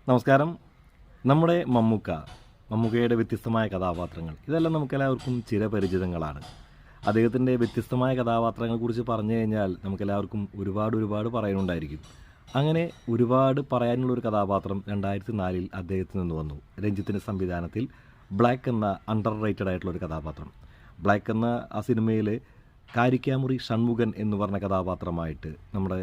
നമസ്കാരം. നമ്മുടെ മമ്മൂക്കയുടെ വ്യത്യസ്തമായ കഥാപാത്രങ്ങൾ ഇതെല്ലാം നമുക്കെല്ലാവർക്കും ചിരപരിചിതങ്ങളാണ്. അദ്ദേഹത്തിൻ്റെ വ്യത്യസ്തമായ കഥാപാത്രങ്ങളെക്കുറിച്ച് പറഞ്ഞു കഴിഞ്ഞാൽ നമുക്കെല്ലാവർക്കും ഒരുപാട് പറയാനുണ്ടായിരിക്കും. അങ്ങനെ ഒരുപാട് പറയാനുള്ളൊരു കഥാപാത്രം 2004 അദ്ദേഹത്തിൽ നിന്ന് വന്നു. രഞ്ജിത്തിൻ്റെ സംവിധാനത്തിൽ ബ്ലാക്ക് എന്ന അണ്ടർ റേറ്റഡ് ആയിട്ടുള്ളൊരു കഥാപാത്രം. ബ്ലാക്ക് എന്ന ആ സിനിമയിൽ കാരിക്കാമുറി ഷൺമുഖൻ എന്ന് പറഞ്ഞ കഥാപാത്രമായിട്ട് നമ്മുടെ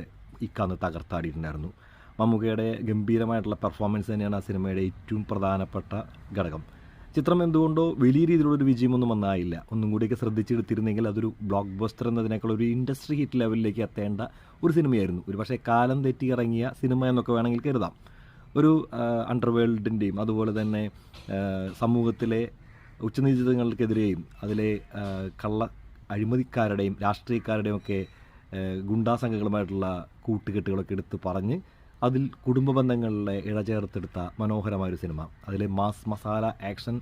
ഇക്കാന്ന് തകർത്താടിയിട്ടുണ്ടായിരുന്നു. മമ്മൂക്കയുടെ ഗംഭീരമായിട്ടുള്ള പെർഫോമൻസ് തന്നെയാണ് ആ സിനിമയുടെ ഏറ്റവും പ്രധാനപ്പെട്ട ഘടകം. ചിത്രം എന്തുകൊണ്ടോ വലിയ രീതിയിലുള്ളൊരു വിജയമൊന്നും വന്നായില്ല. ഒന്നും കൂടിയൊക്കെ ശ്രദ്ധിച്ചെടുത്തിരുന്നെങ്കിൽ അതൊരു ബ്ലോക്ക് ബസ്റ്റർ എന്നതിനേക്കാൾ ഒരു ഇൻഡസ്ട്രി ഹിറ്റ് ലെവലിലേക്ക് എത്തേണ്ട ഒരു സിനിമയായിരുന്നു. ഒരു പക്ഷേ കാലം തെറ്റി ഇറങ്ങിയ സിനിമ എന്നൊക്കെ വേണമെങ്കിൽ കരുതാം. ഒരു അണ്ടർവേൾഡിൻ്റെയും അതുപോലെ തന്നെ സമൂഹത്തിലെ ഉച്ചനീചിതങ്ങൾക്കെതിരെയും അതിലെ കള്ള അഴിമതിക്കാരുടെയും രാഷ്ട്രീയക്കാരുടെയും ഒക്കെ ഗുണ്ടാസംഘങ്ങളുമായിട്ടുള്ള കൂട്ടുകെട്ടുകളൊക്കെ എടുത്ത് പറഞ്ഞ് അതിൽ കുടുംബ ബന്ധങ്ങളിലെ ഇഴചേർത്തെടുത്ത മനോഹരമായൊരു സിനിമ. അതിലെ മാസ് മസാല ആക്ഷൻ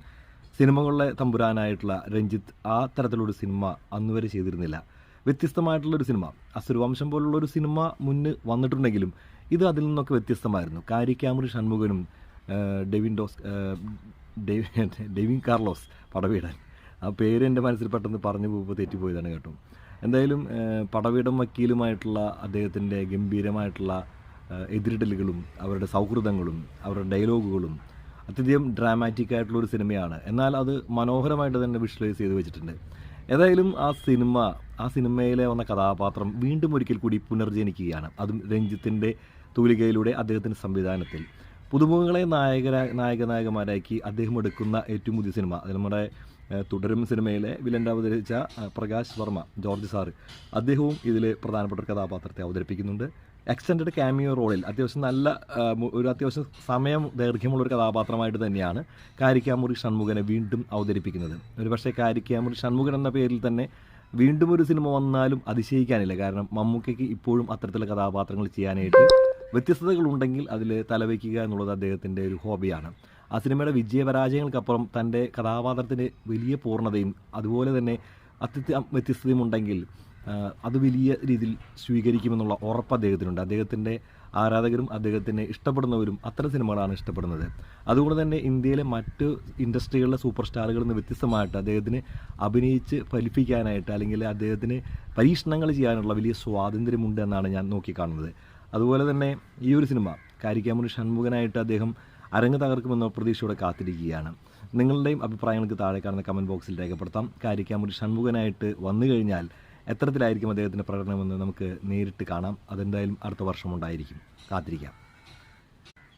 സിനിമകളിലെ തമ്പുരാനായിട്ടുള്ള രഞ്ജിത്ത് ആ തരത്തിലൊരു സിനിമ അന്നുവരെ ചെയ്തിരുന്നില്ല. വ്യത്യസ്തമായിട്ടുള്ളൊരു സിനിമ. അസുരവംശം പോലുള്ളൊരു സിനിമ മുന്ന് വന്നിട്ടുണ്ടെങ്കിലും ഇത് അതിൽ നിന്നൊക്കെ വ്യത്യസ്തമായിരുന്നു. കാരിക്കാമുറി ഷൺമുഖനും ഡെവിൻ കാർലോസ് പടവീടൻ, ആ പേര് എൻ്റെ മനസ്സിൽ പെട്ടെന്ന് പറഞ്ഞു പോകുമ്പോൾ തെറ്റിപ്പോയതാണ് കേട്ടോ. എന്തായാലും പടവീടൻ വക്കീലുമായിട്ടുള്ള അദ്ദേഹത്തിൻ്റെ ഗംഭീരമായിട്ടുള്ള എതിരിടലുകളും അവരുടെ സൗഹൃദങ്ങളും അവരുടെ ഡയലോഗുകളും അത്യധികം ഡ്രാമാറ്റിക് ആയിട്ടുള്ളൊരു സിനിമയാണ്. എന്നാൽ അത് മനോഹരമായിട്ട് തന്നെ വിഷ്വലൈസ് ചെയ്ത് വെച്ചിട്ടുണ്ട്. ഏതായാലും ആ സിനിമയിലെ വന്ന കഥാപാത്രം വീണ്ടും ഒരിക്കൽ കൂടി പുനർജനിക്കുകയാണ്. അതും രഞ്ജിത്തിൻ്റെ തൂലികയിലൂടെ അദ്ദേഹത്തിൻ്റെ സംവിധാനത്തിൽ പുതുമുഖങ്ങളെ നായകന്മാരാക്കി അദ്ദേഹം എടുക്കുന്ന ഏറ്റവും പുതിയ സിനിമ. അത് നമ്മുടെ തുടരും സിനിമയിലെ വില്ലൻ്റെ അവതരിച്ച പ്രകാശ് വർമ്മ, ജോർജ് സാറ്, അദ്ദേഹവും ഇതിൽ പ്രധാനപ്പെട്ട ഒരു കഥാപാത്രത്തെ അവതരിപ്പിക്കുന്നുണ്ട്. എക്സ്റ്റൻഡ് ക്യാമിയോ റോളിൽ അത്യാവശ്യം സമയം ദൈർഘ്യമുള്ളൊരു കഥാപാത്രമായിട്ട് തന്നെയാണ് കാരിക്കാമുറി ഷൺമുഖനെ വീണ്ടും അവതരിപ്പിക്കുന്നത്. ഒരു പക്ഷേ കാരിക്കാമുറി ഷൺമുഖൻ എന്ന പേരിൽ തന്നെ വീണ്ടും ഒരു സിനിമ വന്നാലും അതിശയിക്കാനില്ല. കാരണം മമ്മൂക്കയ്ക്ക് ഇപ്പോഴും അത്തരത്തിലുള്ള കഥാപാത്രങ്ങൾ ചെയ്യാനായിട്ട് വ്യത്യസ്തതകളുണ്ടെങ്കിൽ അതിൽ തലവയ്ക്കുക എന്നുള്ളത് അദ്ദേഹത്തിൻ്റെ ഒരു ഹോബിയാണ്. ആ സിനിമയുടെ വിജയപരാജയങ്ങൾക്കപ്പുറം തൻ്റെ കഥാപാത്രത്തിൻ്റെ വലിയ പൂർണ്ണതയും അതുപോലെ തന്നെ വ്യത്യസ്തതയും ഉണ്ടെങ്കിൽ അത് വലിയ രീതിയിൽ സ്വീകരിക്കുമെന്നുള്ള ഉറപ്പ് അദ്ദേഹത്തിനുണ്ട്. അദ്ദേഹത്തിൻ്റെ ആരാധകരും അദ്ദേഹത്തിനെ ഇഷ്ടപ്പെടുന്നവരും അത്തരം സിനിമകളാണ് ഇഷ്ടപ്പെടുന്നത്. അതുകൊണ്ട് തന്നെ ഇന്ത്യയിലെ മറ്റ് ഇൻഡസ്ട്രികളിലെ സൂപ്പർ സ്റ്റാറുകളിൽ നിന്ന് വ്യത്യസ്തമായിട്ട് അദ്ദേഹത്തിന് അഭിനയിച്ച് ഫലിപ്പിക്കാനായിട്ട് അല്ലെങ്കിൽ അദ്ദേഹത്തിന് പരീക്ഷണങ്ങൾ ചെയ്യാനുള്ള വലിയ സ്വാതന്ത്ര്യമുണ്ട് എന്നാണ് ഞാൻ നോക്കിക്കാണുന്നത്. അതുപോലെ തന്നെ ഈ ഒരു സിനിമ കാരിക്കാമുറി ഷൺമുഖനായിട്ട് അദ്ദേഹം അരങ്ങ് തകർക്കുമെന്ന പ്രതീക്ഷയോടെ കാത്തിരിക്കുകയാണ്. നിങ്ങളുടെയും അഭിപ്രായങ്ങൾക്ക് താഴെ കാണുന്ന കമൻറ്റ് ബോക്സിൽ രേഖപ്പെടുത്താം. കാരിക്കാമുറി ഷൺമുഖനായിട്ട് വന്നു കഴിഞ്ഞാൽ എത്തരത്തിലായിരിക്കും അദ്ദേഹത്തിൻ്റെ പ്രകടനമെന്ന് നമുക്ക് നേരിട്ട് കാണാം. അതെന്തായാലും അടുത്ത വർഷം ഉണ്ടായിരിക്കും. കാത്തിരിക്കാം.